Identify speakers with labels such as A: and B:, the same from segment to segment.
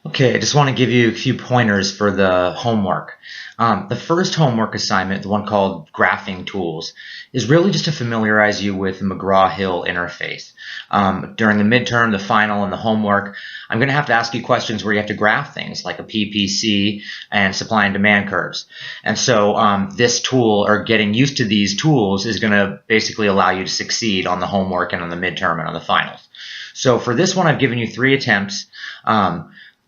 A: Okay, I just want to give you a few pointers for the homework. The first homework assignment, the one called Graphing Tools, is really just to familiarize you with the McGraw-Hill interface. During the midterm, the final, and the homework, I'm going to have to ask you questions where you have to graph things like a PPC and supply and demand curves. And so this tool, or getting used to these tools, is going to basically allow you to succeed on the homework and on the midterm and on the finals. So for this one, I've given you 3 attempts.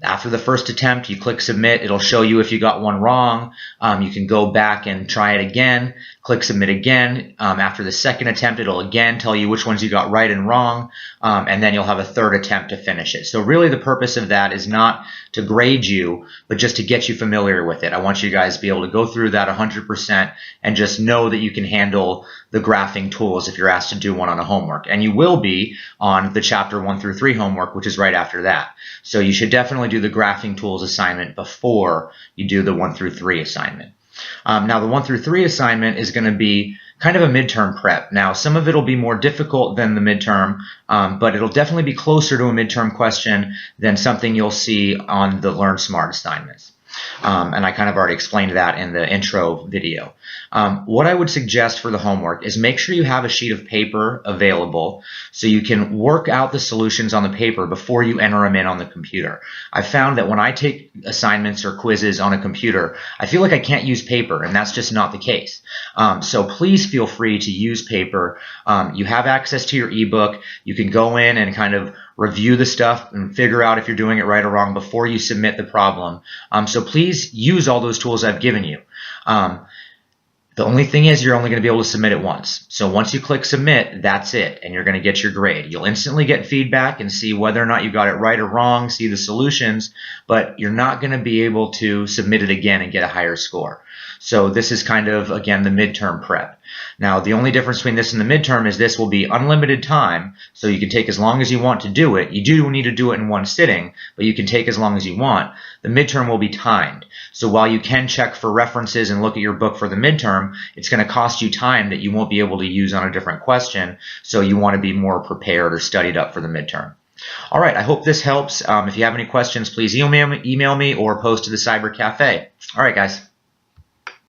A: After the first attempt, you click submit. It'll show you if you got one wrong. You can go back and try it again, click submit again. After the second attempt, it'll again tell you which ones you got right and wrong, and then you'll have a third attempt to finish it. So really the purpose of that is not to grade you, but just to get you familiar with it. I want you guys to be able to go through that 100% and just know that you can handle the graphing tools if you're asked to do one on a homework. And you will be on the chapter 1 through 3 homework, which is right after that. So you should definitely do the graphing tools assignment before you do the 1 through 3 assignment. Now the 1 through 3 assignment is going to be kind of a midterm prep. Now some of it will be more difficult than the midterm, but it'll definitely be closer to a midterm question than something you'll see on the Learn Smart assignments. And I kind of already explained that in the intro video. What I would suggest for the homework is make sure you have a sheet of paper available so you can work out the solutions on the paper before you enter them in on the computer. I found that when I take assignments or quizzes on a computer, I feel like I can't use paper, and that's just not the case. So please feel free to use paper. You have access to your ebook. You can go in and kind of review the stuff and figure out if you're doing it right or wrong before you submit the problem. So please use all those tools I've given you. The only thing is you're only going to be able to submit it once. So once you click submit, that's it, and you're going to get your grade. You'll instantly get feedback and see whether or not you got it right or wrong, see the solutions, but you're not going to be able to submit it again and get a higher score. So this is kind of, again, the midterm prep. Now, the only difference between this and the midterm is this will be unlimited time, so you can take as long as you want to do it. You do need to do it in one sitting, but you can take as long as you want. The midterm will be timed. So while you can check for references and look at your book for the midterm, it's going to cost you time that you won't be able to use on a different question, so you want to be more prepared or studied up for the midterm. All right, I hope this helps. If you have any questions, please email me or post to the Cyber Cafe. All right, guys.